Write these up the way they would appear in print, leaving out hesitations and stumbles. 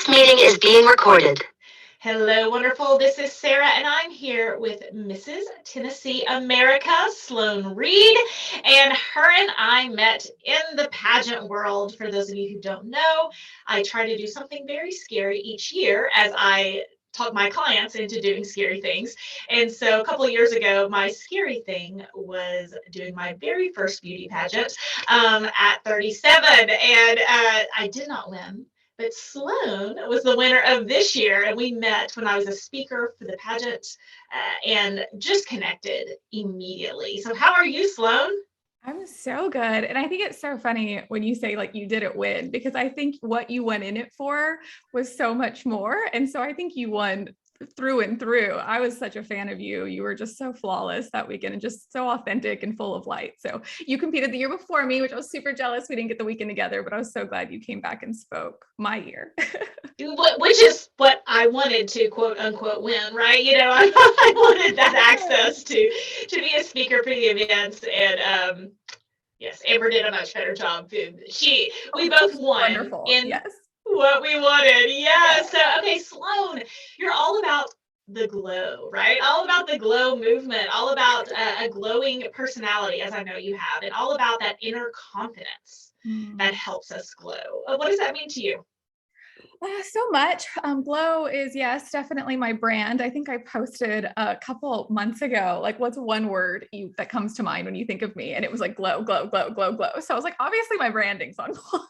This meeting is being recorded. Hello, wonderful. This is Sarah, and I'm here with Mrs. Tennessee America, Sloan Reid, and her and I met in the pageant world. For those of you who don't know, I try to do something very scary each year as I talk my clients into doing scary things. And so a couple of years ago, my scary thing was doing my very first beauty pageant at 37, and I did not win. But Sloan was the winner of this year, and we met when I was a speaker for the pageant and just connected immediately. So, how are you, Sloan? I'm so good. And I think it's so funny when you say like you didn't win, because I think what you went in it for was so much more. And so I think you won through and through. I was such a fan of you. You were just so flawless that weekend and just so authentic and full of light. So you competed the year before me, which I was super jealous. We didn't get the weekend together, but I was so glad you came back and spoke my year. Which is what I wanted to quote unquote win, right? You know, I wanted that access to be a speaker for the events, and yes, Amber did a much better job. We both won Wonderful. in Yes. what we wanted. Yeah. So, okay, Sloan, you're all about the glow, right? All about the glow movement, all about a glowing personality, as I know you have, and all about that inner confidence that helps us glow. What does that mean to you? So much. Glow is, yes, definitely my brand. I think I posted a couple months ago, like, what's one word that comes to mind when you think of me? And it was like glow, glow, glow, glow, glow. So I was like, obviously my branding's on point.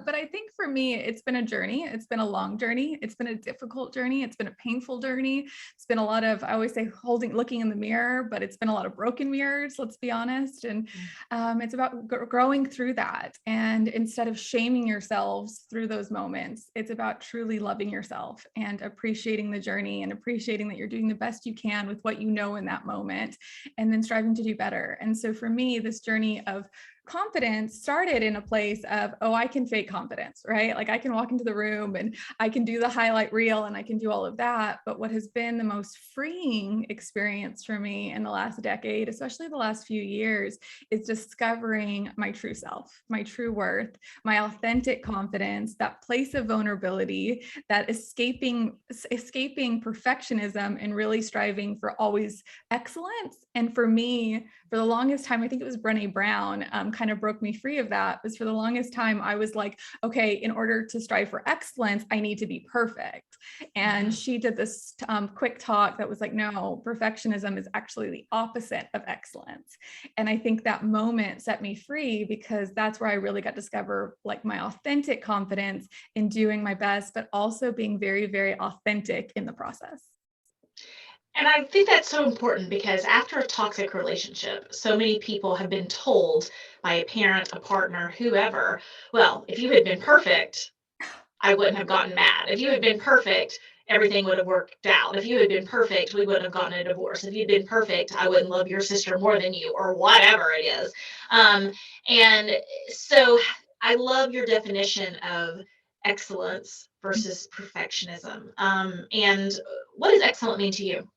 But I think for me, it's been a journey. It's been a long journey. It's been a difficult journey. It's been a painful journey. It's been a lot of, I always say, looking in the mirror, but it's been a lot of broken mirrors, let's be honest. And it's about growing through that. And instead of shaming yourselves through those moments, it's about truly loving yourself and appreciating the journey and appreciating that you're doing the best you can with what you know in that moment, and then striving to do better. And so for me, this journey of confidence started in a place of, oh, I can fake confidence, right? Like I can walk into the room and I can do the highlight reel and I can do all of that. But what has been the most freeing experience for me in the last decade, especially the last few years, is discovering my true self, my true worth, my authentic confidence, that place of vulnerability, that escaping perfectionism and really striving for always excellence. And for me, for the longest time, I think it was Brené Brown kind of broke me free of that. Was for the longest time, I was like, okay, in order to strive for excellence, I need to be perfect. And she did this quick talk that was like, no, perfectionism is actually the opposite of excellence. And I think that moment set me free, because that's where I really got to discover like my authentic confidence in doing my best, but also being very, very authentic in the process. And I think that's so important, because after a toxic relationship, so many people have been told by a parent, a partner, whoever, well, if you had been perfect, I wouldn't have gotten mad. If you had been perfect, everything would have worked out. If you had been perfect, we wouldn't have gotten a divorce. If you'd been perfect, I wouldn't love your sister more than you, or whatever it is. And so I love your definition of excellence versus perfectionism. And what does excellent mean to you?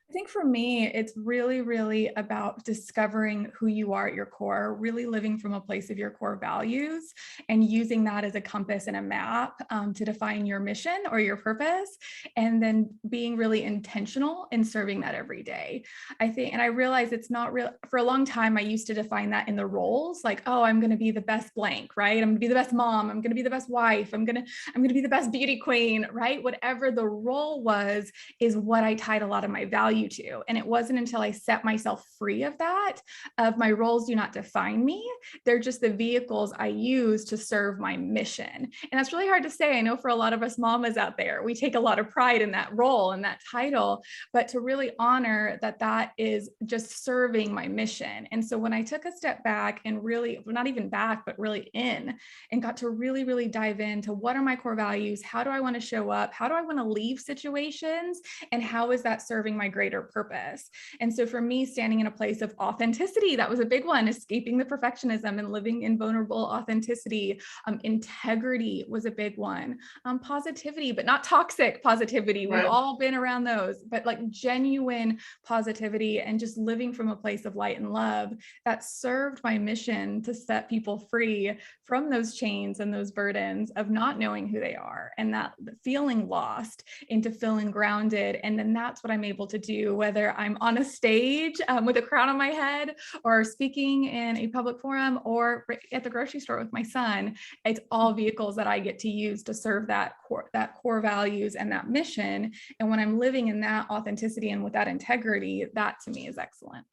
I think for me, it's really, really about discovering who you are at your core, really living from a place of your core values and using that as a compass and a map to define your mission or your purpose, and then being really intentional in serving that every day. I think, and I realize it's not real. For a long time, I used to define that in the roles, like, oh, I'm going to be the best blank, right? I'm going to be the best mom. I'm going to be the best wife. I'm going to be the best beauty queen, right? Whatever the role was, is what I tied a lot of my value to. And it wasn't until I set myself free of that, of my roles do not define me. They're just the vehicles I use to serve my mission. And that's really hard to say. I know for a lot of us mamas out there, we take a lot of pride in that role and that title, but to really honor that that is just serving my mission. And so when I took a step back and really, not even back, but really in, and got to really, really dive into what are my core values? How do I want to show up? How do I want to leave situations? And how is that serving my greater greater purpose. And so for me, standing in a place of authenticity, that was a big one, escaping the perfectionism and living in vulnerable authenticity. Integrity was a big one. Positivity, but not toxic positivity. We've all been around those, but like genuine positivity and just living from a place of light and love that served my mission to set people free from those chains and those burdens of not knowing who they are and that feeling lost into feeling grounded. And then that's what I'm able to do, whether I'm on a stage with a crown on my head or speaking in a public forum or at the grocery store with my son. It's all vehicles that I get to use to serve that core values and that mission. And when I'm living in that authenticity and with that integrity, that to me is excellence.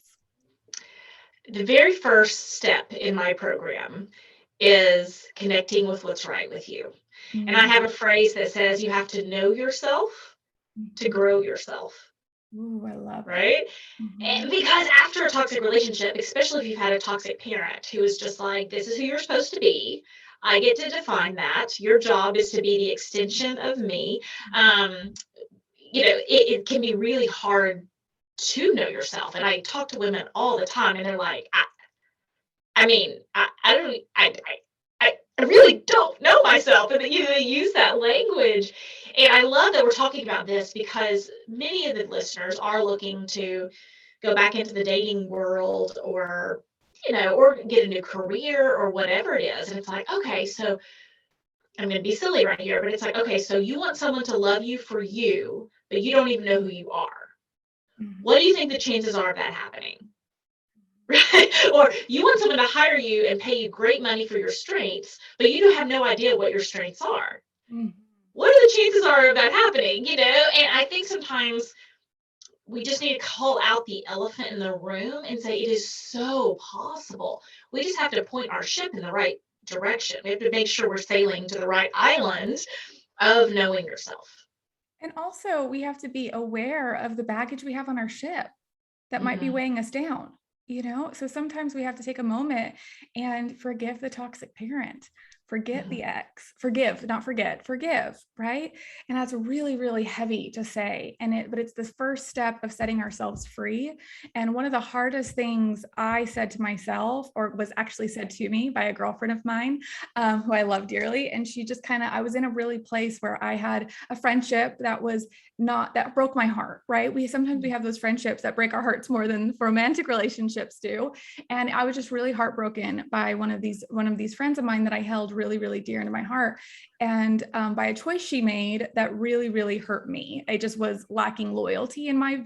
The very first step in my program is connecting with what's right with you. Mm-hmm. And I have a phrase that says you have to know yourself to grow yourself. Ooh, I love right? Mm-hmm. And because after a toxic relationship, especially if you've had a toxic parent who is just like, this is who you're supposed to be. I get to define that. Your job is to be the extension of me. It can be really hard to know yourself. And I talk to women all the time and they're like, I really don't know myself. And they use that language. And I love that we're talking about this because many of the listeners are looking to go back into the dating world or get a new career or whatever it is. And it's like, okay, so I'm going to be silly right here, but it's like, okay, so you want someone to love you for you, but you don't even know who you are. Mm-hmm. What do you think the chances are of that happening? Right? Or you want someone to hire you and pay you great money for your strengths, but you don't have no idea what your strengths are. Mm-hmm. What are the chances are of that happening? And I think sometimes we just need to call out the elephant in the room and say it is so possible. We just have to point our ship in the right direction. We have to make sure we're sailing to the right island of knowing yourself. And also we have to be aware of the baggage we have on our ship that might be weighing us down. So sometimes we have to take a moment and forgive the toxic parent, forget the ex, forgive, not forget, forgive, right? And that's really, really heavy to say. But it's the first step of setting ourselves free. And one of the hardest things I said to myself, or was actually said to me by a girlfriend of mine, who I love dearly. And she just I was in a really place where I had a friendship that broke my heart, right? Sometimes we have those friendships that break our hearts more than romantic relationships do. And I was just really heartbroken by one of these friends of mine that I held really, really dear into my heart. And by a choice she made that really, really hurt me. I just was lacking loyalty in my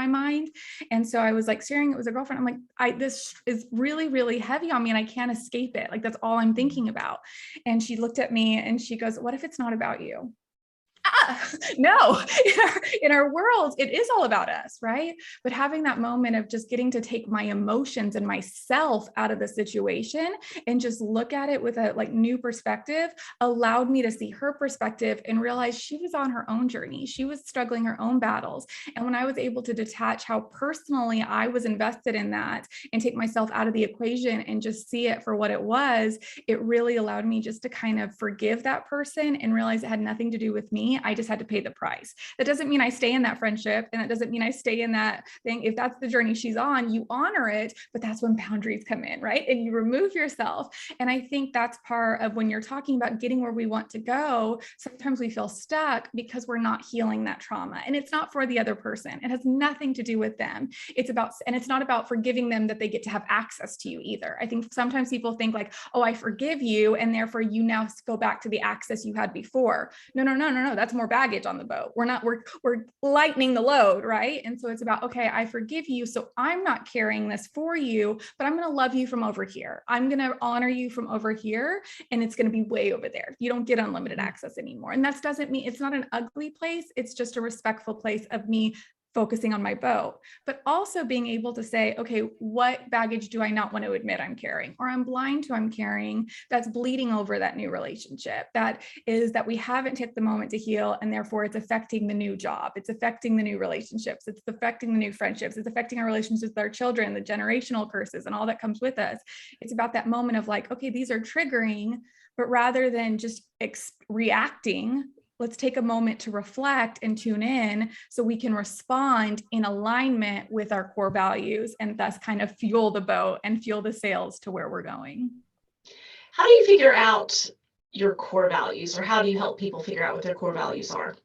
mind. And so I was like sharing it with a girlfriend. I'm like, this is really, really heavy on me and I can't escape it. Like, that's all I'm thinking about. And she looked at me and she goes, what if it's not about you? No, in our world, it is all about us, right? But having that moment of just getting to take my emotions and myself out of the situation and just look at it with a new perspective allowed me to see her perspective and realize she was on her own journey. She was struggling her own battles. And when I was able to detach how personally I was invested in that and take myself out of the equation and just see it for what it was, it really allowed me just to kind of forgive that person and realize it had nothing to do with me. I just had to pay the price. That doesn't mean I stay in that friendship, and that doesn't mean I stay in that thing. If that's the journey she's on, you honor it, but that's when boundaries come in, right? And you remove yourself. And I think that's part of when you're talking about getting where we want to go. Sometimes we feel stuck because we're not healing that trauma, and it's not for the other person. It has nothing to do with them. It's not about forgiving them that they get to have access to you either. I think sometimes people think like, oh, I forgive you, and therefore you now go back to the access you had before. No. That's more baggage on the boat. We're lightening the load, right? And so it's about, okay, I forgive you. So I'm not carrying this for you, but I'm going to love you from over here. I'm going to honor you from over here. And it's going to be way over there. You don't get unlimited access anymore. And that doesn't mean it's not an ugly place. It's just a respectful place of me focusing on my boat, but also being able to say, okay, what baggage do I not want to admit I'm carrying, or I'm blind to I'm carrying, that's bleeding over that new relationship, that we haven't taken the moment to heal, and therefore it's affecting the new job, it's affecting the new relationships, it's affecting the new friendships, it's affecting our relationships with our children, the generational curses and all that comes with us. It's about that moment of like, okay, these are triggering, but rather than just reacting, let's take a moment to reflect and tune in so we can respond in alignment with our core values and thus kind of fuel the boat and fuel the sails to where we're going. How do you figure out your core values, or how do you help people figure out what their core values are?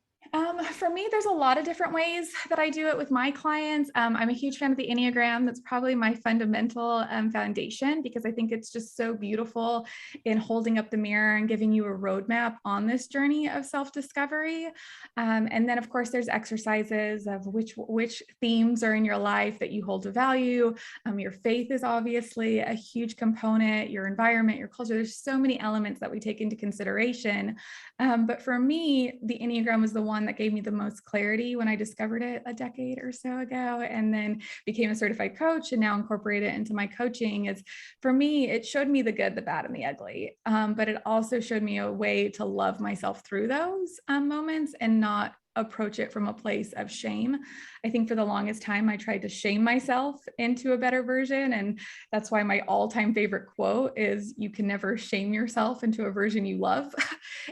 For me, there's a lot of different ways that I do it with my clients. I'm a huge fan of the Enneagram. That's probably my fundamental foundation, because I think it's just so beautiful in holding up the mirror and giving you a roadmap on this journey of self-discovery. And then, of course, there's exercises of which themes are in your life that you hold to value. Your faith is obviously a huge component, your environment, your culture. There's so many elements that we take into consideration. But for me, the Enneagram was the one that gave me the most clarity when I discovered it a decade or so ago, and then became a certified coach and now incorporate it into my coaching. Is, for me, it showed me the good, the bad, and the ugly. But it also showed me a way to love myself through those moments and not approach it from a place of shame. I think for the longest time, I tried to shame myself into a better version. And that's why my all-time favorite quote is, you can never shame yourself into a version you love.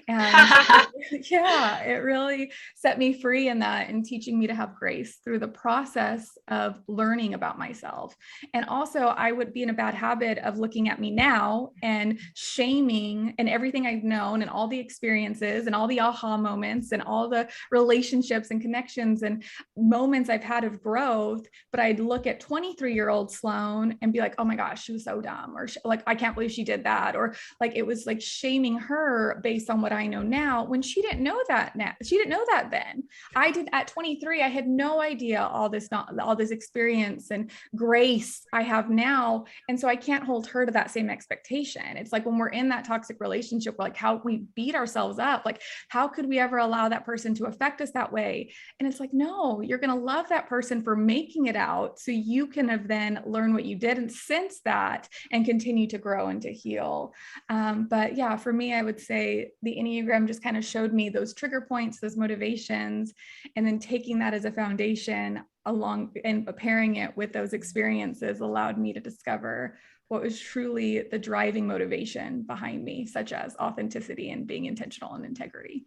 And yeah, it really set me free in that, and teaching me to have grace through the process of learning about myself. And also, I would be in a bad habit of looking at me now and shaming and everything I've known and all the experiences and all the aha moments and all the relationships and connections and moments I've had of growth. But I'd look at 23-year-old Sloan and be like, oh my gosh, she was so dumb, or like, I can't believe she did that. Or like, it was like shaming her based on what I know now, when she didn't know that now. She didn't know that then. I did at 23. I had no idea all this experience and grace I have now. And so I can't hold her to that same expectation. It's like when we're in that toxic relationship, we're like, how we beat ourselves up. Like, how could we ever allow that person to affect us that way? And it's like, no, you're going to love that person for making it out, so you can have then learn what you did and sense that and continue to grow and to heal. But yeah, for me, I would say the Enneagram just kind of showed me those trigger points, those motivations, and then taking that as a foundation along and pairing it with those experiences allowed me to discover what was truly the driving motivation behind me, such as authenticity and being intentional and integrity.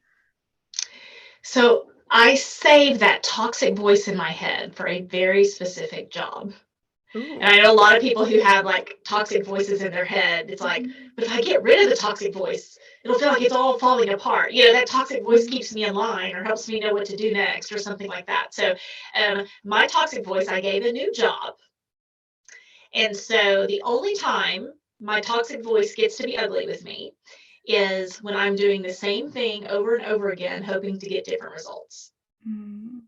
So I saved that toxic voice in my head for a very specific job. Ooh. And I know a lot of people who have like toxic voices in their head. It's like, but if I get rid of the toxic voice, it'll feel like it's all falling apart. You know, that toxic voice keeps me in line or helps me know what to do next or something like that. So my toxic voice, I gave a new job. And so the only time my toxic voice gets to be ugly with me is when I'm doing the same thing over and over again, hoping to get different results. Mm.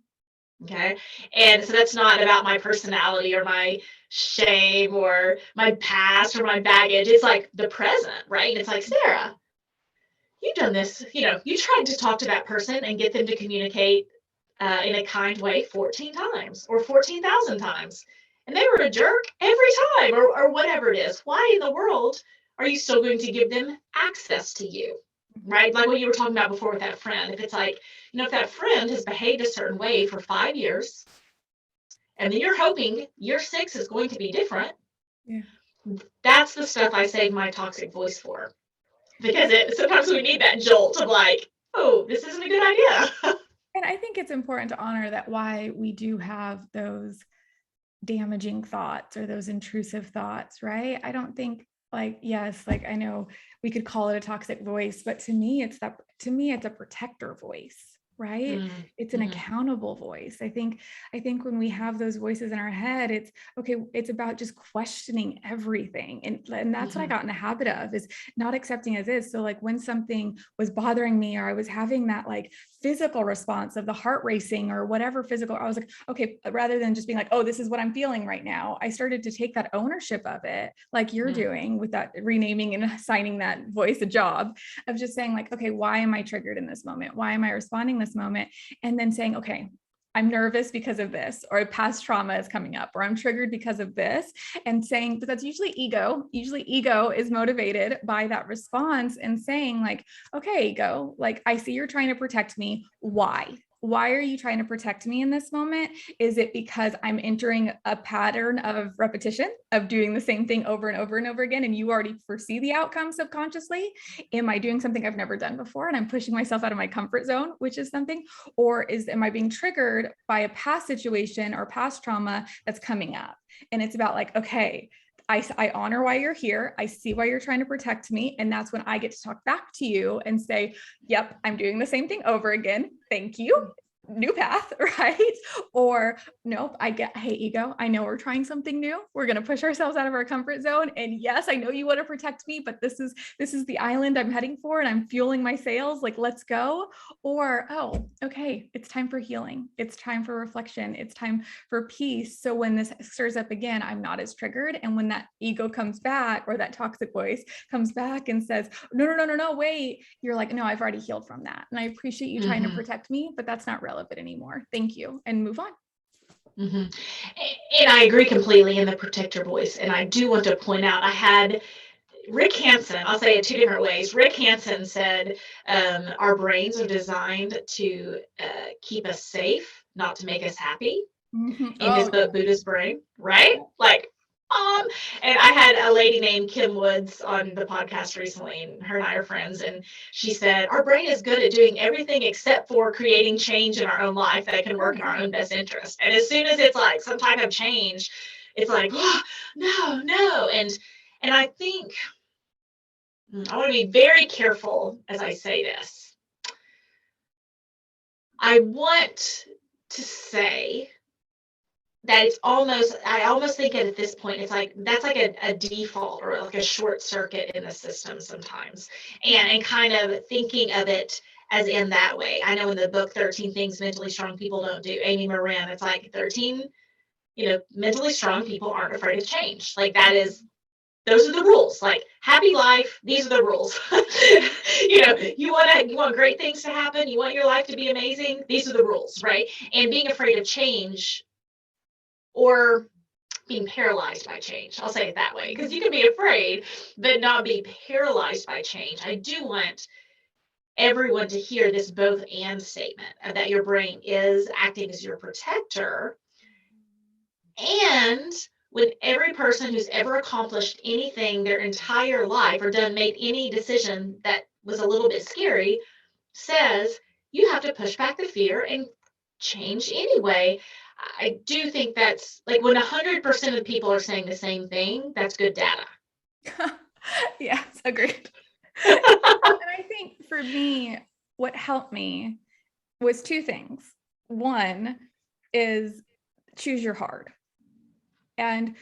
Okay. And so that's not about my personality or my shame or my past or my baggage. It's like the present, right? And it's like, Sarah, you've done this, you know, you tried to talk to that person and get them to communicate in a kind way 14 times or 14,000 times. And they were a jerk every time, or whatever it is. Why in the world are you still going to give them access to you? Right? Like what you were talking about before with that friend. If it's like, you know, if that friend has behaved a certain way for 5 years, and then you're hoping year 6 is going to be different, Yeah. that's the stuff I save my toxic voice for. Because sometimes we need that jolt of like, oh, this isn't a good idea. And I think it's important to honor that why we do have those damaging thoughts or those intrusive thoughts, right? I don't think like, yes, like I know we could call it a toxic voice, but to me, it's a protector voice, right? It's an accountable voice. I think when we have those voices in our head, it's okay. It's about just questioning everything. And that's what I got in the habit of, is not accepting as is. So like when something was bothering me, or I was having that like physical response of the heart racing or whatever physical, I was like, okay, rather than just being like, oh, this is what I'm feeling right now, I started to take that ownership of it, like you're doing with that renaming and assigning that voice a job of just saying like, okay, why am I triggered in this moment? Why am I responding this moment? And then saying, okay, I'm nervous because of this, or past trauma is coming up, or I'm triggered because of this, and saying, but that's usually ego. Usually ego is motivated by that response, and saying like, okay, ego, like I see you're trying to protect me. Why? why are you trying to protect me in this moment? Is it because I'm entering a pattern of repetition of doing the same thing over and over and over again, and you already foresee the outcome subconsciously? Am I doing something I've never done before and I'm pushing myself out of my comfort zone, which is something? Or am I being triggered by a past situation or past trauma that's coming up? And it's about like, okay, I honor why you're here. I see why you're trying to protect me. And that's when I get to talk back to you and say, yep, I'm doing the same thing over again. Thank you. New path, right? Or nope, hey, ego, I know we're trying something new. We're going to push ourselves out of our comfort zone. And yes, I know you want to protect me, but this is the island I'm heading for, and I'm fueling my sails. Like, let's go. Or, oh, okay, it's time for healing. It's time for reflection. It's time for peace. So when this stirs up again, I'm not as triggered. And when that ego comes back, or that toxic voice comes back and says, no, wait, you're like, no, I've already healed from that. And I appreciate you trying to protect me, but that's not relevant anymore. Thank you. And move on. And I agree completely in the protector voice. And I do want to point out, I had Rick Hansen, I'll say it two different ways. Rick Hansen said, our brains are designed to keep us safe, not to make us happy. In his book, Buddha's Brain, right? Like, and I had a lady named Kim Woods on the podcast recently, and her and I are friends, and she said, our brain is good at doing everything except for creating change in our own life that can work in our own best interest. And as soon as it's like some type of change, it's like, oh, no. And I think I want to be very careful as I say this. I want to say that I almost think at this point, it's like, that's like a default or like a short circuit in the system sometimes. And kind of thinking of it as in that way. I know in the book, 13 Things Mentally Strong People Don't Do, Amy Moran, it's like 13, mentally strong people aren't afraid of change. Like those are the rules. Like, happy life, these are the rules. You want great things to happen. You want your life to be amazing. These are the rules, right? And being afraid of change, or being paralyzed by change. I'll say it that way, because you can be afraid, but not be paralyzed by change. I do want everyone to hear this both and statement, that your brain is acting as your protector. And with every person who's ever accomplished anything their entire life, or made any decision that was a little bit scary, says you have to push back the fear and change anyway. I do think that's like, when 100% of the people are saying the same thing, that's good data. Yes, agreed. And I think for me, what helped me was two things. One is choose your hard. And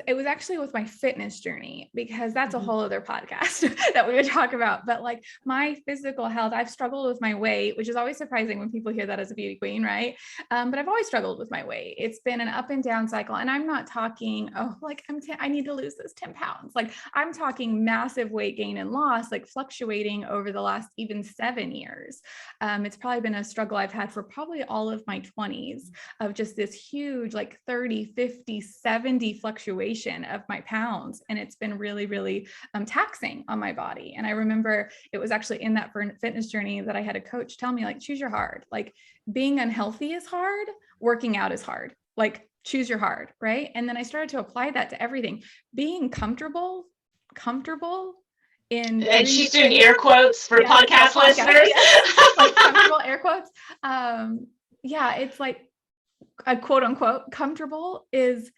it was actually with my fitness journey, because that's a whole other podcast that we would talk about. But like my physical health, I've struggled with my weight, which is always surprising when people hear that as a beauty queen, right? But I've always struggled with my weight. It's been an up and down cycle. And I'm not talking, I need to lose this 10 pounds. Like, I'm talking massive weight gain and loss, like fluctuating over the last even 7 years. It's probably been a struggle I've had for probably all of my 20s, of just this huge, like 30, 50, 70 fluctuation of my pounds. And it's been really, really taxing on my body. And I remember it was actually in that fitness journey that I had a coach tell me, like, choose your hard. Like, being unhealthy is hard, working out is hard. Like, choose your hard, right? And then I started to apply that to everything. Being comfortable in, and she's doing air quotes for podcast listeners. Yes. Like comfortable air quotes. It's like a quote unquote comfortable is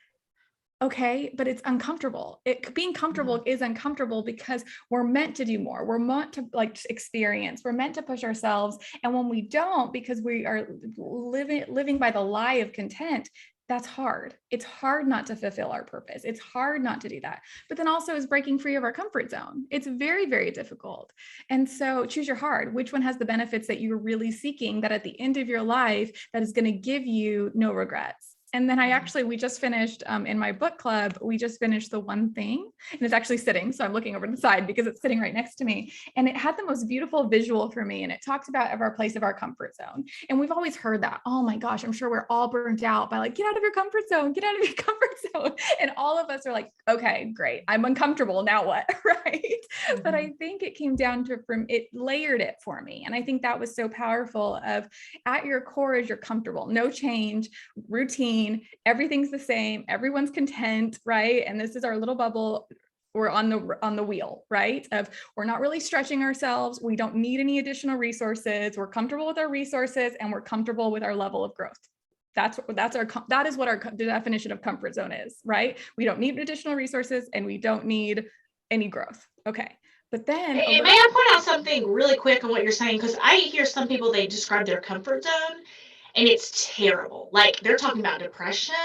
okay, but it's uncomfortable. Being comfortable is uncomfortable because we're meant to do more. We're meant to experience. We're meant to push ourselves. And when we don't, because we are living by the lie of content, that's hard. It's hard not to fulfill our purpose. It's hard not to do that. But then also is breaking free of our comfort zone. It's very, very difficult. And so choose your hard. Which one has the benefits that you're really seeking, that at the end of your life, that is going to give you no regrets? And then we just finished in my book club, we just finished The One Thing, and it's actually sitting. So I'm looking over to the side because it's sitting right next to me. And it had the most beautiful visual for me. And it talks about our place of our comfort zone. And we've always heard that, oh my gosh, I'm sure we're all burnt out by like, get out of your comfort zone, get out of your comfort zone. And all of us are like, okay, great. I'm uncomfortable. Now what? Right. Mm-hmm. But I think it came down to, it layered it for me. And I think that was so powerful of at your core is you're comfortable, no change, routine, everything's the same, everyone's content, right? And this is our little bubble. We're on the wheel, right? Of we're not really stretching ourselves. We don't need any additional resources. We're comfortable with our resources and we're comfortable with our level of growth. That is what the definition of comfort zone is, right? We don't need additional resources and we don't need any growth. Okay. But then may I point out something really quick on what you're saying? Because I hear some people, they describe their comfort zone and it's terrible. Like they're talking about depression.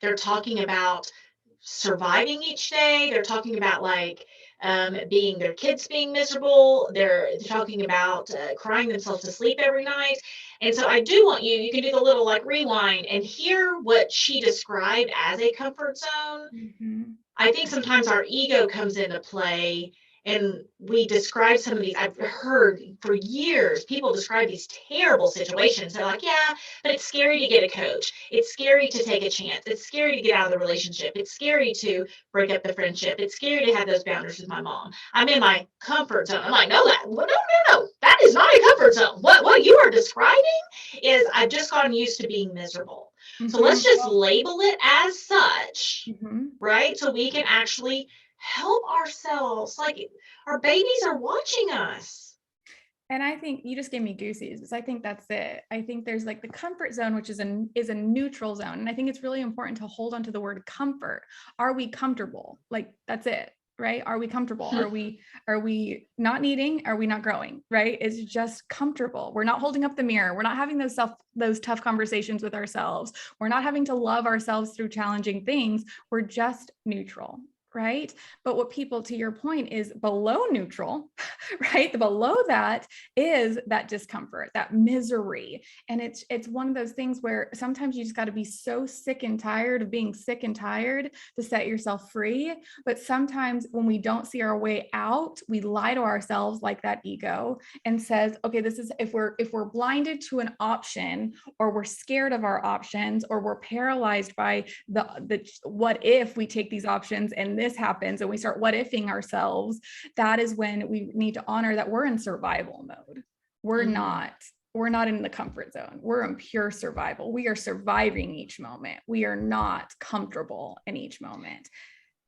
They're talking about surviving each day. They're talking about like their kids being miserable. They're talking about crying themselves to sleep every night. And so I do want you can do the little like rewind and hear what she described as a comfort zone. Mm-hmm. I think sometimes our ego comes into play and we describe some of these. I've heard for years people describe these terrible situations. They're like, yeah, but it's scary to get a coach. It's scary to take a chance. It's scary to get out of the relationship. It's scary to break up the friendship. It's scary to have those boundaries with my mom. I'm in my comfort zone. I'm like, no, that is not a comfort zone. What you are describing is I've just gotten used to being miserable. Mm-hmm. So let's just label it as such, mm-hmm. right? So we can actually help ourselves. Like our babies are watching us. And I think you just gave me goosies. I think that's it. I think there's like the comfort zone, which is a neutral zone. And I think it's really important to hold on to the word comfort. Are we comfortable? Like that's it, right? Are we comfortable? Are we not needing? Are we not growing? Right? It's just comfortable. We're not holding up the mirror. We're not having those tough conversations with ourselves. We're not having to love ourselves through challenging things. We're just neutral. Right? But what people, to your point, is below neutral, right? The below that is that discomfort, that misery. And it's one of those things where sometimes you just got to be so sick and tired of being sick and tired to set yourself free. But sometimes when we don't see our way out, we lie to ourselves like that ego and says, okay, this is if we're blinded to an option, or we're scared of our options, or we're paralyzed by the what if we take these options and this happens and we start what ifing ourselves, that is when we need to honor that we're in survival mode. We're not in the comfort zone. We're in pure survival. We are surviving each moment. We are not comfortable in each moment.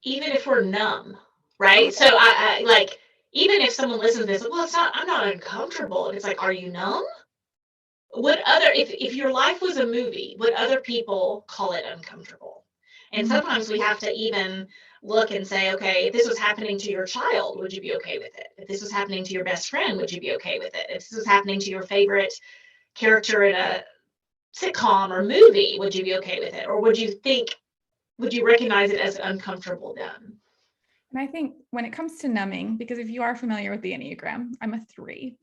Even if we're numb, right? So I like, even if someone listens to this, well, I'm not uncomfortable. And it's like, are you numb? If your life was a movie, would other people call it uncomfortable? And sometimes we have to even look and say, okay, if this was happening to your child, would you be okay with it? If this was happening to your best friend, would you be okay with it? If this was happening to your favorite character in a sitcom or movie, would you be okay with it? Or would you recognize it as uncomfortable then? And I think when it comes to numbing, because if you are familiar with the Enneagram, I'm a 3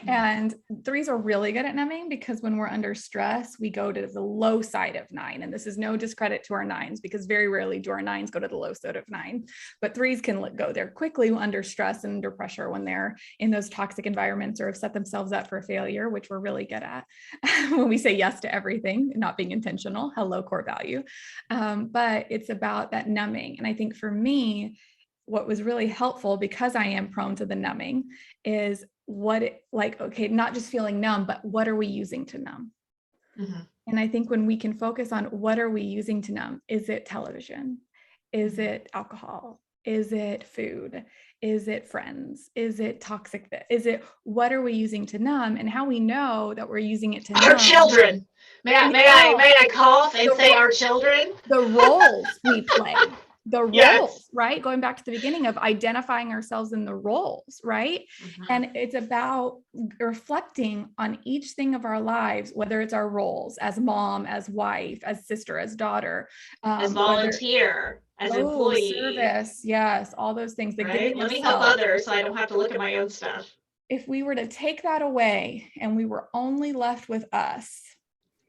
and 3s are really good at numbing because when we're under stress, we go to the low side of 9. And this is no discredit to our 9s because very rarely do our 9s go to the low side of 9, but 3s can go there quickly under stress and under pressure when they're in those toxic environments or have set themselves up for failure, which we're really good at when we say yes to everything, not being intentional. Hello, core value. But it's about that numbing. And I think for me, what was really helpful, because I am prone to the numbing, is okay, not just feeling numb, but what are we using to numb? Mm-hmm. And I think when we can focus on what are we using to numb, is it television? Is it alcohol? Is it food? Is it friends? Is it toxic? Is it, what are we using to numb? And how we know that we're using it to numb. Our children. May I cough and say our children? The roles we play. The roles, yes. Right? Going back to the beginning of identifying ourselves in the roles, right? Mm-hmm. And it's about reflecting on each thing of our lives, whether it's our roles as mom, as wife, as sister, as daughter, as volunteer, as employee, service, yes, all those things. Right? Let me help others so I don't have to look at my own stuff. If we were to take that away and we were only left with us,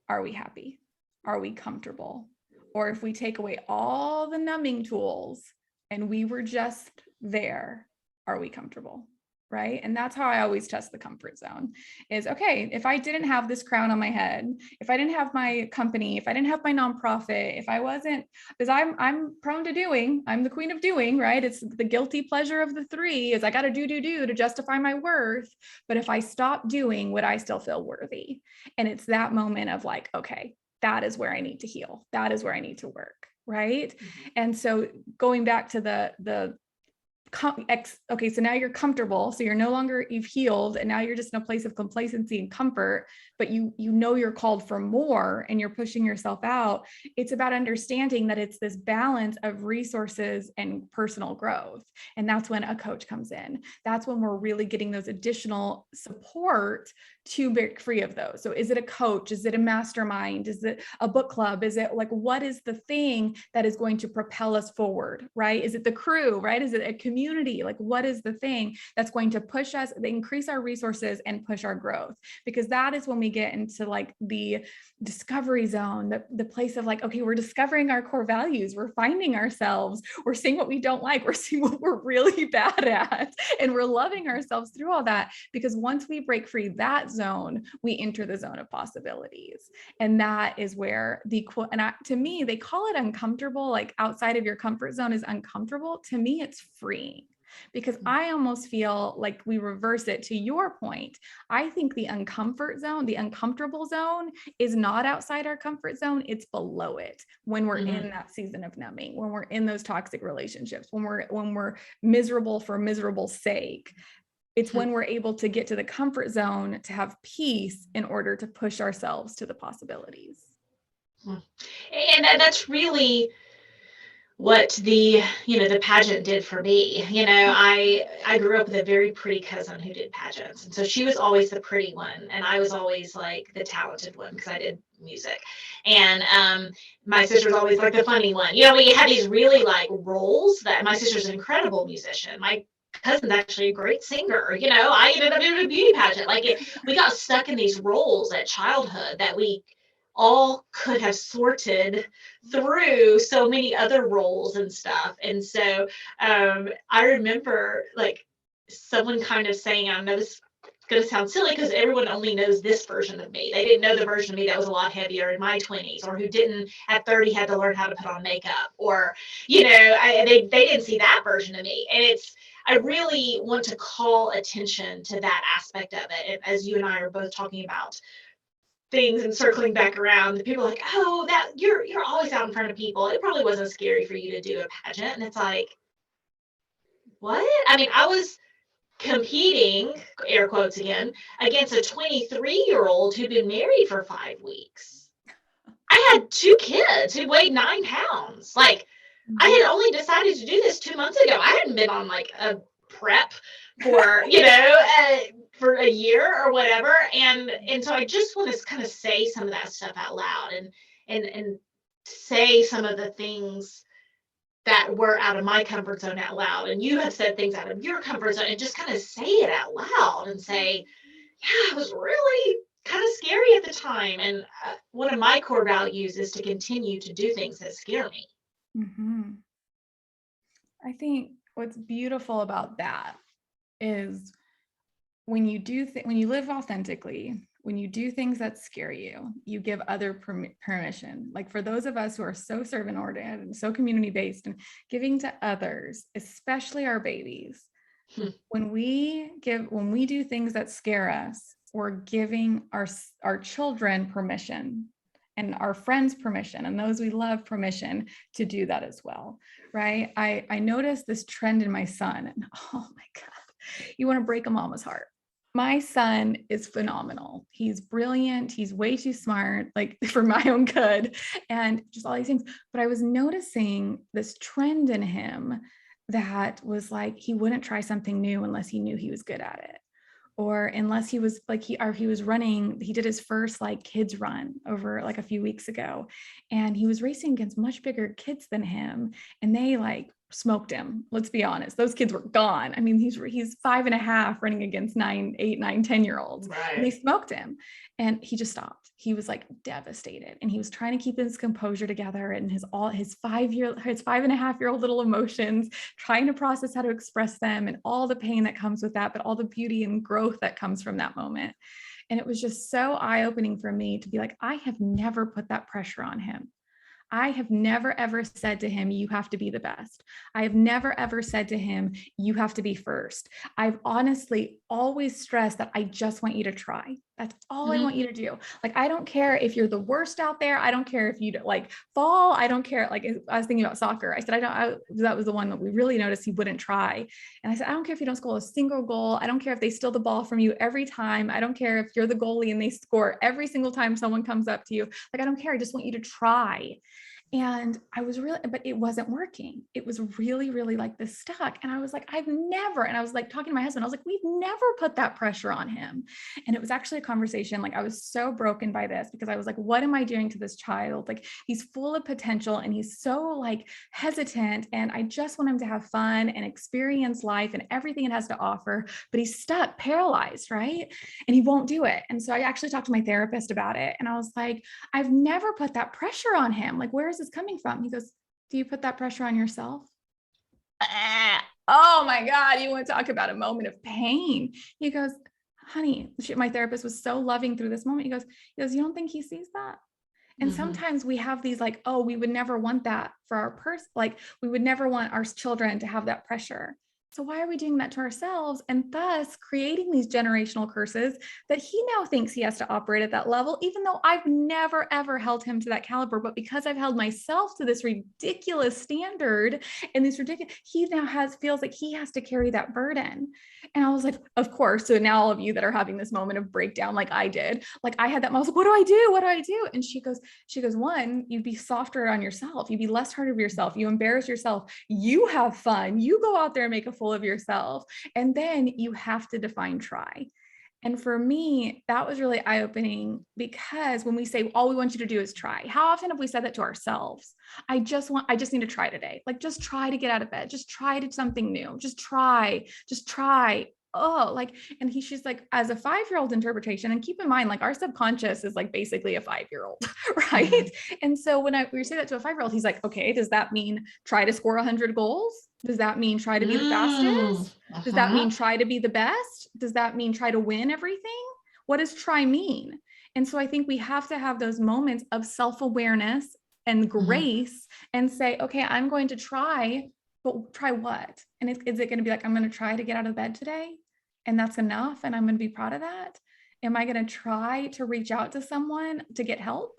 are we happy? Are we comfortable? or if we take away all the numbing tools and we were just there, are we comfortable? Right. And that's how I always test the comfort zone is, okay, if I didn't have this crown on my head, if I didn't have my company, if I didn't have my nonprofit, if I wasn't, because I'm prone to doing, I'm the queen of doing, right? It's the guilty pleasure of the three is I got to do to justify my worth. But if I stop doing, would I still feel worthy? And it's that moment of like, okay, that is where I need to heal. That is where I need to work. Right. And so going back to the okay, so now you're comfortable. So you're no longer, you've healed, and now you're just in a place of complacency and comfort, but you know you're called for more and you're pushing yourself out. It's about understanding that it's this balance of resources and personal growth. And that's when a coach comes in. That's when we're really getting those additional support to break free of those. So is it a coach? Is it a mastermind? Is it a book club? Is it like, what is the thing that is going to propel us forward, right? Is it the crew, right? Is it a community? Like, what is the thing that's going to push us, increase our resources and push our growth? Because that is when we get into like the discovery zone, the place of like, okay, we're discovering our core values. We're finding ourselves. We're seeing what we don't like. We're seeing what we're really bad at. And we're loving ourselves through all that. Because once we break free that zone, we enter the zone of possibilities. And that is where to me, they call it uncomfortable, like outside of your comfort zone is uncomfortable. To me, it's freeing. Because I almost feel like we reverse it to your point. I think the uncomfortable zone is not outside our comfort zone. It's below it when we're in that season of numbing, when we're in those toxic relationships, when we're miserable for miserable's sake. It's when we're able to get to the comfort zone to have peace in order to push ourselves to the possibilities. And that's really what the pageant did for me. I grew up with a very pretty cousin who did pageants, and so she was always the pretty one and I was always like the talented one because I did music, and my sister's always like the funny one. We had these really like roles. That my sister's an incredible musician, my cousin's actually a great singer. I ended up doing a beauty pageant. We got stuck in these roles at childhood that we all could have sorted through so many other roles and stuff. And so I remember like someone kind of saying, I know this is going to sound silly because everyone only knows this version of me. They didn't know the version of me that was a lot heavier in my 20s, or who didn't at 30 had to learn how to put on makeup, or, they didn't see that version of me. And I really want to call attention to that aspect of it. And as you and I are both talking about things and circling back around, the people are like, oh, that you're always out in front of people. It probably wasn't scary for you to do a pageant. And it's like, what? I mean, I was competing, air quotes again, against a 23-year-old who'd been married for 5 weeks. I had 2 kids who weighed 9 pounds. Like, I had only decided to do this 2 months ago. I hadn't been on like a prep for, for a year or whatever. And so I just want to kind of say some of that stuff out loud and say some of the things that were out of my comfort zone out loud. And you have said things out of your comfort zone, and just kind of say it out loud and say, yeah, it was really kind of scary at the time. And one of my core values is to continue to do things that scare me. Mm-hmm. I think what's beautiful about that is when you live authentically, when you do things that scare you, you give other permission. Like for those of us who are so servant-oriented and so community-based and giving to others, especially our babies, when we do things that scare us, we're giving our children permission and our friends permission and those we love permission to do that as well, right? I noticed this trend in my son, and oh my God, you want to break a mama's heart. My son is phenomenal. He's brilliant. He's way too smart, like for my own good and just all these things. But I was noticing this trend in him that was like, he wouldn't try something new unless he knew he was good at it. Or unless he was like, he was running, he did his first like kids run over like a few weeks ago, and he was racing against much bigger kids than him. And they like smoked him. Let's be honest. Those kids were gone. I mean, he's 5.5 running against 9, 8, 9, 10-year-olds. Right. And they smoked him. And he just stopped. He was like devastated. And he was trying to keep his composure together and his 5.5-year-old little emotions, trying to process how to express them and all the pain that comes with that, but all the beauty and growth that comes from that moment. And it was just so eye-opening for me to be like, I have never put that pressure on him. I have never, ever said to him, you have to be the best. I have never, ever said to him, you have to be first. I've honestly always stressed that I just want you to try. That's all I want you to do. Like, I don't care if you're the worst out there. I don't care if you like fall. I don't care. Like, I was thinking about soccer. I said, that was the one that we really noticed he wouldn't try. And I said, I don't care if you don't score a single goal. I don't care if they steal the ball from you every time. I don't care if you're the goalie and they score every single time someone comes up to you. Like, I don't care. I just want you to try. And I was really, but it wasn't working. It was really, really like this stuck. And I was like, I've never, and I was like talking to my husband, I was like, we've never put that pressure on him. And it was actually a conversation. Like, I was so broken by this because I was like, what am I doing to this child? Like, he's full of potential and he's so like hesitant. And I just want him to have fun and experience life and everything it has to offer, but he's stuck, paralyzed, right? And he won't do it. And so I actually talked to my therapist about it. And I was like, I've never put that pressure on him. Like, where is this coming from? He goes, do you put that pressure on yourself? Oh my God, you want to talk about a moment of pain. He goes, honey, my therapist was so loving through this moment. He goes, you don't think he sees that? And sometimes we have these like, oh, we would never want that for our person. Like, we would never want our children to have that pressure. So why are we doing that to ourselves and thus creating these generational curses that he now thinks he has to operate at that level, even though I've never, ever held him to that caliber. But because I've held myself to this ridiculous standard and this ridiculous, he now feels like he has to carry that burden. And I was like, of course. So now all of you that are having this moment of breakdown, like I did, like I had that, I was like, what do I do? What do I do? And she goes, one, you'd be softer on yourself. You'd be less hard of yourself. You embarrass yourself. You have fun. You go out there and make a fool of yourself. And then you have to define try. And for me, that was really eye-opening because when we say, all we want you to do is try, how often have we said that to ourselves? I just need to try today. Like, just try to get out of bed. Just try to do something new. Just try. Oh, like, and she's like, as a 5-year-old interpretation, and keep in mind, like, our subconscious is like basically a 5-year-old, right? And so when we say that to a 5-year-old, he's like, okay, does that mean try to score 100 goals? Does that mean try to be the fastest? Does that mean try to be the best? Does that mean try to win everything? What does try mean? And so I think we have to have those moments of self-awareness and grace and say, okay, I'm going to try, but try what? And is it going to be like, I'm going to try to get out of bed today? And that's enough. And I'm going to be proud of that. Am I going to try to reach out to someone to get help?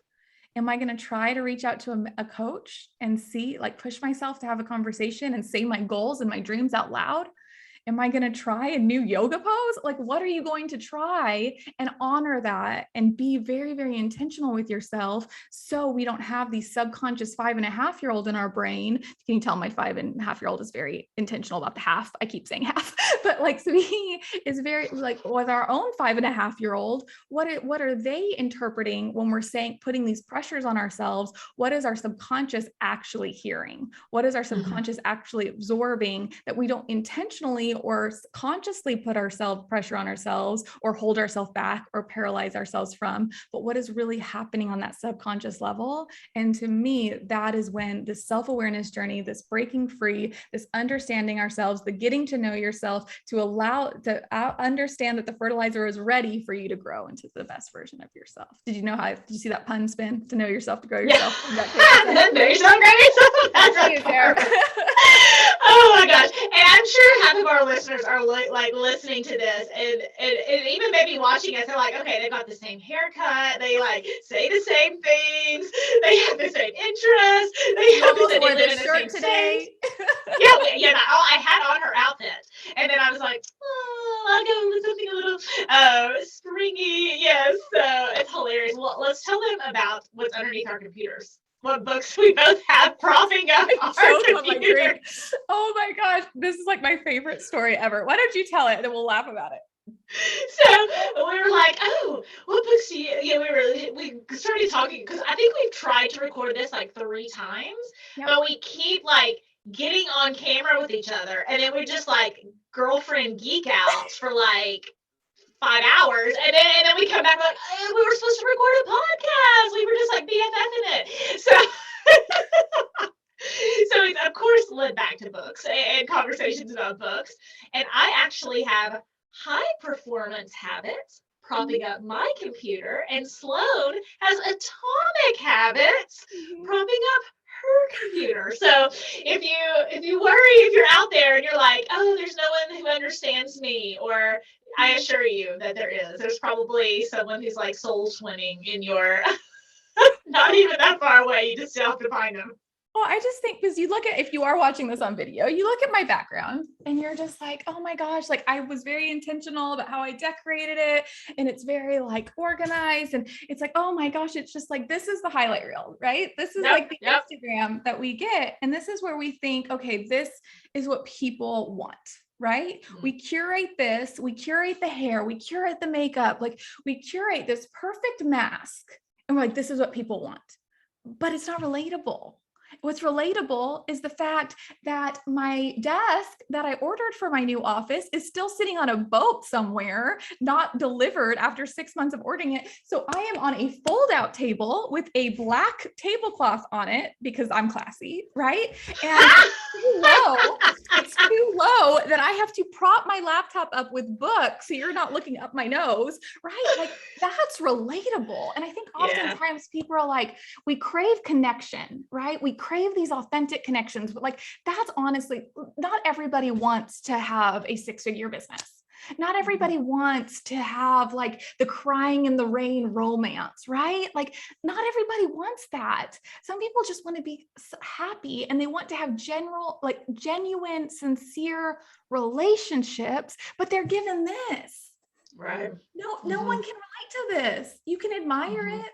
Am I going to try to reach out to a coach and see, like, push myself to have a conversation and say my goals and my dreams out loud? Am I going to try a new yoga pose? Like, what are you going to try and honor that and be very, very intentional with yourself so we don't have these subconscious 5.5-year-old in our brain. Can you tell my 5.5-year-old is very intentional about the half? I keep saying half, but like, so he is very like with our own 5.5-year-old, what are they interpreting when we're saying, putting these pressures on ourselves? What is our subconscious actually hearing? What is our subconscious actually absorbing that we don't intentionally or consciously put pressure on ourselves or hold ourselves back or paralyze ourselves from, but what is really happening on that subconscious level? And to me, that is when the self-awareness journey, this breaking free, this understanding ourselves, the getting to know yourself, to understand that the fertilizer is ready for you to grow into the best version of yourself. Did you see that pun spin? To know yourself, to grow yourself. Yeah. Know yourself, grow yourself. That's you, Sarah. Oh my gosh. And I'm sure half of our listeners are like listening to this and even maybe watching us. They're like, okay, they've got the same haircut. They like say the same things. They have the same interests. They have the same shirt today. Yeah. I had on her outfit. And then I was like, I'll go with something a little springy. Yes. So it's hilarious. Well, let's tell them about what's underneath our computers. What books we both have propping up our computer. Oh my gosh, this is like my favorite story ever. Why don't you tell it and then we'll laugh about it? So we were like, oh, what books do you, we started talking because I think we've tried to record this like 3 times, but we keep like getting on camera with each other, and then we just like girlfriend geek outs for like 5 hours, and then we come back like, oh, we were supposed to record a podcast. We were just like BFF in it. So it's of course led back to books and conversations about books. And I actually have high performance habits propping up my computer, and Sloan has atomic habits propping up her computer. So if you worry, if you're out there and you're like, oh, there's no one who understands me, or I assure you that there is. There's probably someone who's like soul swimming in your not even that far away. You just still have to find them. Well, I just think because you look at, if you are watching this on video, you look at my background and you're just like, oh my gosh, like I was very intentional about how I decorated it. And it's very like organized. And it's like, oh my gosh, it's just like, this is the highlight reel, right? This is like the Instagram that we get. And this is where we think, okay, this is what people want. Right? Mm-hmm. We curate this, we curate the hair, we curate the makeup, like we curate this perfect mask. And we're like, this is what people want, but it's not relatable. What's relatable is the fact that my desk that I ordered for my new office is still sitting on a boat somewhere, not delivered after 6 months of ordering it. So I am on a fold-out table with a black tablecloth on it because I'm classy, right? And it's too low that I have to prop my laptop up with books so you're not looking up my nose, right? Like that's relatable. And I think oftentimes people are like, we crave connection, right? We crave these authentic connections, but like, that's honestly, not everybody wants to have a 6-figure business. Not everybody wants to have like the crying in the rain romance, right? Like not everybody wants that. Some people just want to be happy and they want to have genuine, sincere relationships, but they're given this. Right. No one can relate to this. You can admire it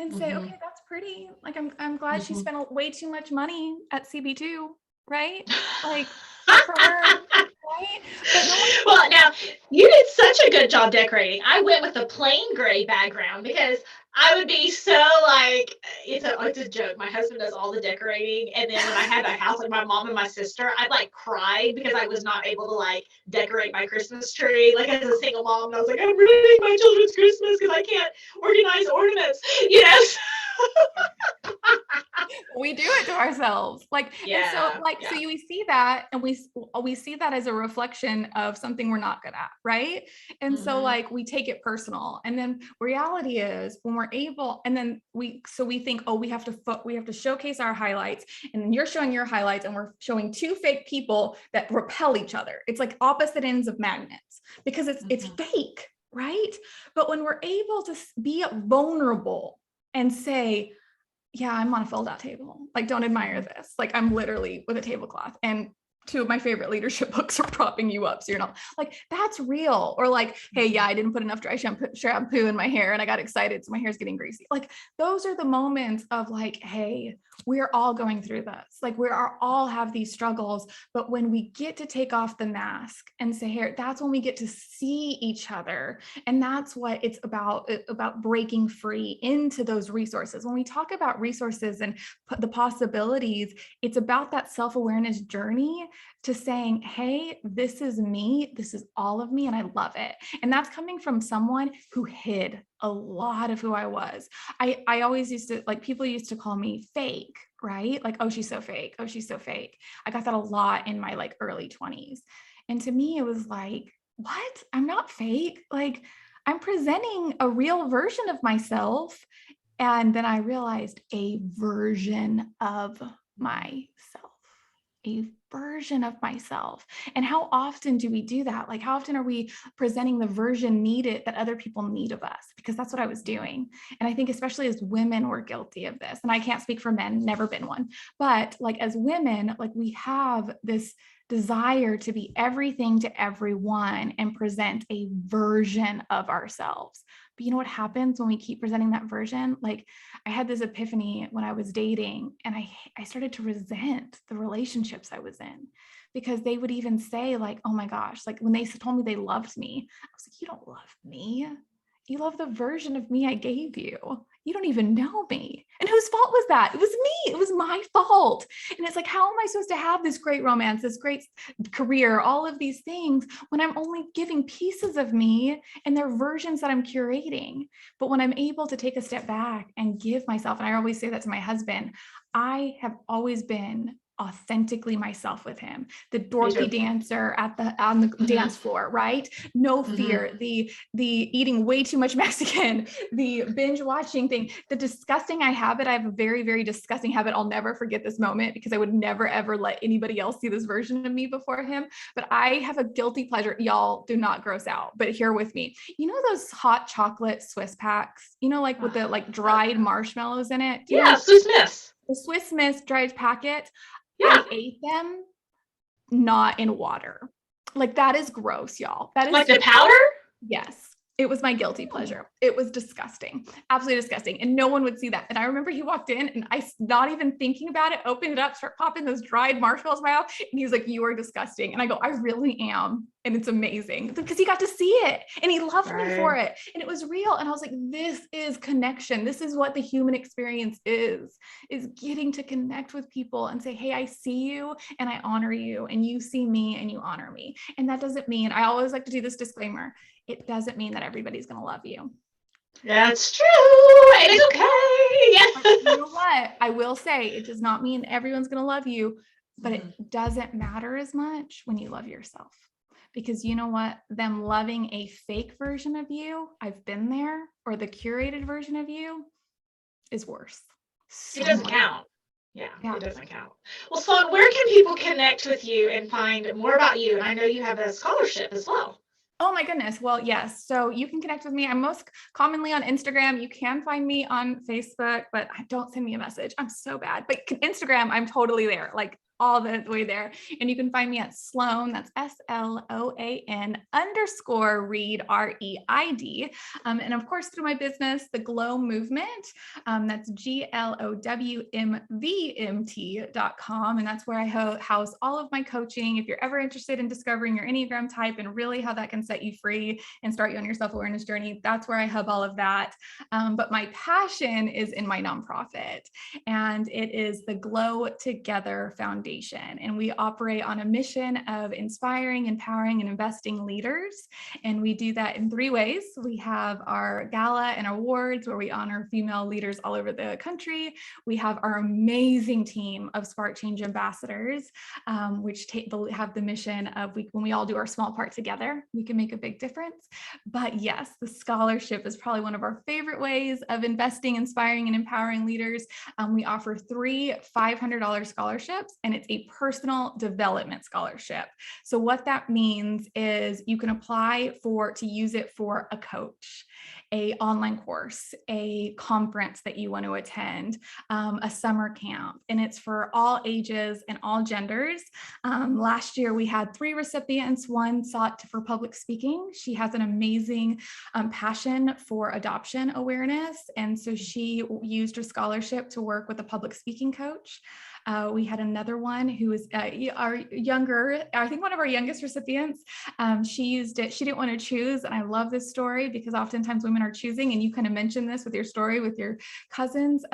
and say, okay, that's pretty. Like, I'm glad she spent way too much money at CB2, right? Like for her, right? But well, now you did such a good job decorating. I went with a plain gray background because I would be so like, it's a joke. My husband does all the decorating. And then when I had my house, like my mom and my sister, I'd like cried because I was not able to like decorate my Christmas tree. Like as a single mom, and I was like, I'm ruining my children's Christmas because I can't organize ornaments, you know? We do it to ourselves. Like, so we see that, and we see that as a reflection of something we're not good at. Right. And so like, we take it personal, and then reality is when we're able, and then we think, oh, we have to showcase our highlights, and then you're showing your highlights and we're showing two fake people that repel each other. It's like opposite ends of magnets because it's fake. Right. But when we're able to be vulnerable and say, yeah, I'm on a fold-out table. Like, don't admire this. Like, I'm literally with a tablecloth, and 2 of my favorite leadership books are propping you up. So you're not like, that's real. Or like, hey, yeah, I didn't put enough dry shampoo in my hair and I got excited, so my hair's getting greasy. Like, those are the moments of like, hey, we're all going through this. Like, all have these struggles. But when we get to take off the mask and say, here, that's when we get to see each other. And that's what it's about breaking free into those resources. When we talk about resources and the possibilities, it's about that self-awareness journey to saying, hey, this is me, this is all of me, and I love it. And that's coming from someone who hid a lot of who I was. I always used to, like, people used to call me fake, right? Like, oh, she's so fake. Oh, she's so fake. I got that a lot in my like early 20s. And to me, it was like, what? I'm not fake. Like, I'm presenting a real version of myself. And then I realized a version of myself. A version of myself. And how often do we do that? Like, how often are we presenting the version needed that other people need of us? Because that's what I was doing. And I think especially as women, we're guilty of this. And I can't speak for men, never been one. But like as women, like we have this desire to be everything to everyone and present a version of ourselves. But you know what happens when we keep presenting that version? Like, I had this epiphany when I was dating, and I started to resent the relationships I was in, because they would even say like, oh my gosh, like when they told me they loved me, I was like, you don't love me. you love the version of me I gave you. You don't even know me. And whose fault was that? It was me. It was my fault. And it's like, how am I supposed to have this great romance, this great career, all of these things when I'm only giving pieces of me and they're versions that I'm curating? But when I'm able to take a step back and give myself, and I always say that to my husband, I have always been authentically myself with him, the dorky dancer on the dance floor, right? No fear, the eating way too much Mexican, the binge watching thing, the disgusting I have a very, very disgusting habit. I'll never forget this moment because I would never, ever let anybody else see this version of me before him. But I have a guilty pleasure. Y'all do not gross out, but here with me. You know those hot chocolate Swiss packs, you know, like with the like dried marshmallows in it? Yeah, Swiss Miss. The Swiss Miss dried packet. Yeah. I ate them not in water. Like that is gross, y'all. That is like the powder? Yes. It was my guilty pleasure. It was disgusting, absolutely disgusting. And no one would see that. And I remember he walked in and I, not even thinking about it, opened it up, start popping those dried marshmallows in my mouth. And he was like, you are disgusting. And I go, I really am. And it's amazing because he got to see it and he loved me for it. And it was real. And I was like, this is connection. This is what the human experience is getting to connect with people and say, hey, I see you and I honor you and you see me and you honor me. And that doesn't mean, I always like to do this disclaimer. It doesn't mean that everybody's going to love you. That's true. And it's okay. You know what? I will say it does not mean everyone's going to love you, but it doesn't matter as much when you love yourself. Because you know what? Them loving a fake version of you, I've been there, or the curated version of you is worse. It doesn't count. Yeah, it doesn't count. Well, Sloan, where can people connect with you and find more about you? And I know you have a scholarship as well. Oh my goodness. Well, yes. So you can connect with me. I'm most commonly on Instagram. You can find me on Facebook, but don't send me a message. I'm so bad. But Instagram, I'm totally there, like all the way there. And you can find me at Sloan, that's SLOAN _Reid, REID. And of course, through my business, the Glow Movement, that's GLOWMVMT.com. And that's where I house all of my coaching. If you're ever interested in discovering your Enneagram type and really how that can set you free and start you on your self-awareness journey, that's where I hub all of that. But my passion is in my nonprofit, and it is the Glow Together Foundation. And we operate on a mission of inspiring, empowering, and investing leaders. And we do that in 3 ways. We have our gala and awards where we honor female leaders all over the country. We have our amazing team of Spark Change ambassadors, which have the mission of when we all do our small part together, we can make a big difference. But yes, the scholarship is probably one of our favorite ways of investing, inspiring, and empowering leaders. We offer 3 $500 scholarships, and it's a personal development scholarship. So what that means is you can apply to use it for a coach, a online course, a conference that you want to attend, a summer camp, and it's for all ages and all genders. Last year we had 3 recipients. One sought for public speaking. She has an amazing passion for adoption awareness, and so she used her scholarship to work with a public speaking coach. We had another one who was our younger, I think one of our youngest recipients. She used it. She didn't want to choose. And I love this story because oftentimes women are choosing, and you kind of mentioned this with your story with your cousins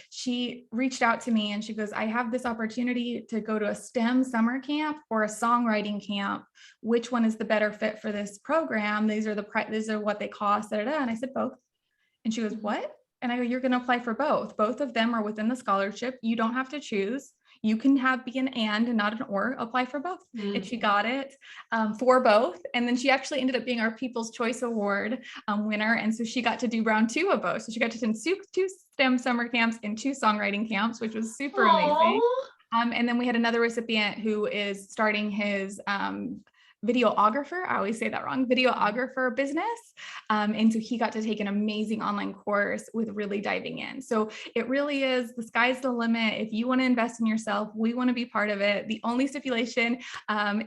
she reached out to me and she goes, I have this opportunity to go to a STEM summer camp or a songwriting camp. Which one is the better fit for this program? These are what they cost. And I said, both. And she goes, what? And I go, you're going to apply for both. Both of them are within the scholarship. You don't have to choose. You can be an and not an or. Apply for both. And she got it for both. And then she actually ended up being our People's Choice Award winner. And so she got to do round 2 of both. So she got to attend 2 STEM summer camps and 2 songwriting camps, which was super amazing. And then we had another recipient who is starting his videographer, I always say that wrong, videographer business. And so he got to take an amazing online course with really diving in. So it really is, the sky's the limit. If you want to invest in yourself, we want to be part of it. The only stipulation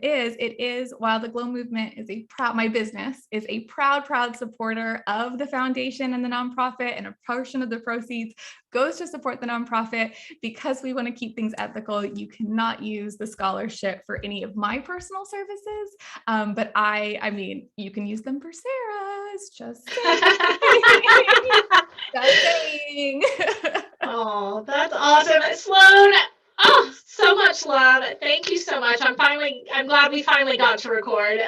is while the Glow Movement is my business is a proud supporter of the foundation and the nonprofit, and a portion of the proceeds goes to support the nonprofit, because we want to keep things ethical. You cannot use the scholarship for any of my personal services. But I mean, you can use them for Sarah's, just saying. Oh, that's awesome. Sloan, oh, so much love. Thank you so much. I'm glad we finally got to record.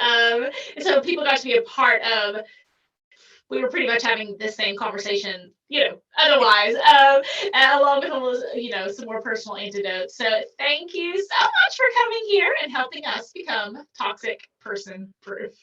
So people got to be a part of, we were pretty much having the same conversation, otherwise, along with a little, some more personal antidotes. So thank you so much for coming here and helping us become toxic person proof.